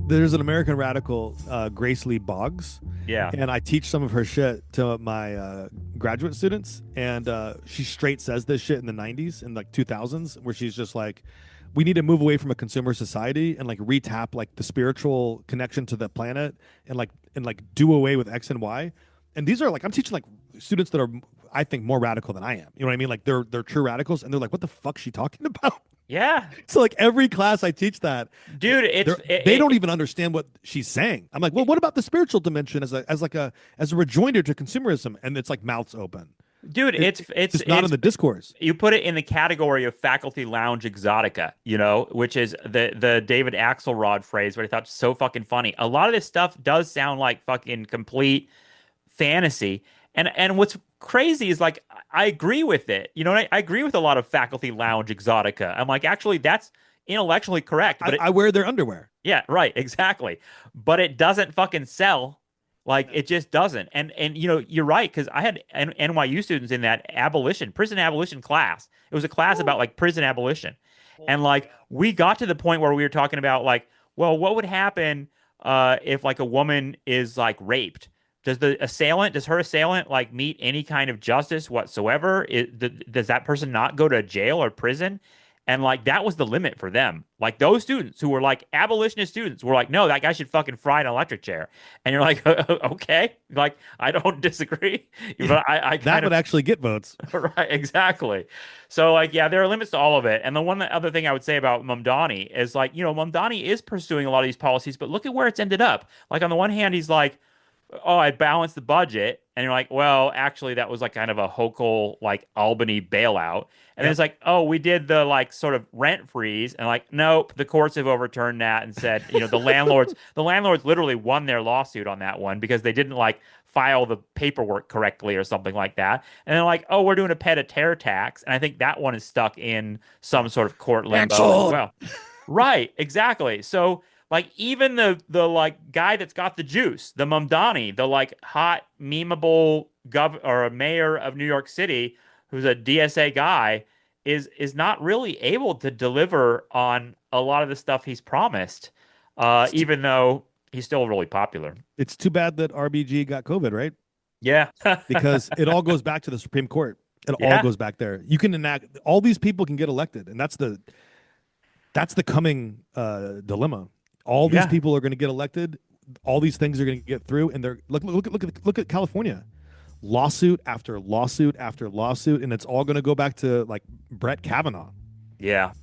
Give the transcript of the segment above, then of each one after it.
There's an American radical, Grace Lee Boggs, Yeah. and I teach some of her shit to my graduate students, and she straight says this shit in the '90s and like 2000s, where she's just like, we need to move away from a consumer society and like retap like the spiritual connection to the planet, and do away with X and Y. And these are like, I'm teaching like students that are, I think, more radical than I am. You know what I mean? Like they're true radicals, and they're like, what the fuck's she talking about? Yeah. So like every class I teach that, Dude, they don't even understand what she's saying. I'm like, well, what about the spiritual dimension as a rejoinder to consumerism? And it's like mouths open. dude, It's just not in the discourse. you put it in the category of faculty lounge exotica, which is the David Axelrod phrase, what I thought was so fucking funny. A lot of this stuff does sound like fucking complete fantasy. And what's crazy is like I agree with it. I agree with a lot of faculty lounge exotica. I'm like, actually, that's intellectually correct. But I wear their underwear. yeah, right, exactly. But it doesn't fucking sell. Like it just doesn't. And you're right, because I had NYU students in that prison abolition class. It was a class about like prison abolition. And like we got to the point where we were talking about like, well, what would happen if like a woman is like raped? Does her assailant like meet any kind of justice whatsoever? Does that person not go to jail or prison? And like that was the limit for them. Like those students who were like abolitionist students were like, no, that guy should fucking fry an electric chair. And you're like, okay, like I don't disagree, but I That kind would of actually get votes. right, exactly. So like, yeah, there are limits to all of it. And the other thing I would say about Mamdani is like, Mamdani is pursuing a lot of these policies, but look at where it's ended up. Like on the one hand, he's like, oh, I balanced the budget. And you're like, well, actually, that was like kind of a Hochul, like Albany bailout. And then it's like, oh, we did the like sort of rent freeze. And like, nope, the courts have overturned that and said, the landlords literally won their lawsuit on that one because they didn't like file the paperwork correctly or something like that. And then like, oh, we're doing a pet a terror tax. And I think that one is stuck in some sort of court limbo as well. Right, exactly. So like even the like guy that's got the juice, the Mamdani, the like hot memeable or a mayor of New York City, who's a DSA guy, is not really able to deliver on a lot of the stuff he's promised, even though he's still really popular. It's too bad that RBG got COVID, right? Yeah, Because it all goes back to the Supreme Court. It all yeah, goes back there. You can enact all these people can get elected, and that's the coming dilemma. All these yeah. people are going to get elected. All these things are going to get through, and they're look at California, lawsuit after lawsuit after lawsuit, and it's all going to go back to like Brett Kavanaugh. Yeah.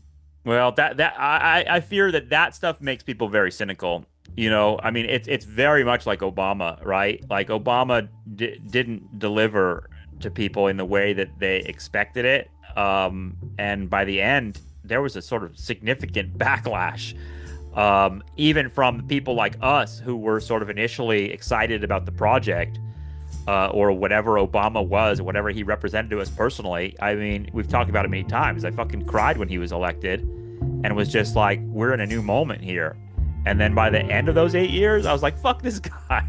Well, I fear that stuff makes people very cynical. I mean, it's very much like Obama, right? Like Obama didn't deliver to people in the way that they expected it. And by the end, there was a sort of significant backlash, even from people like us who were sort of initially excited about the project. Or whatever Obama was, or whatever he represented to us personally. I mean, we've talked about it many times. I fucking cried when he was elected and was just like, we're in a new moment here. And then by the end of those 8 years, I was like, fuck this guy.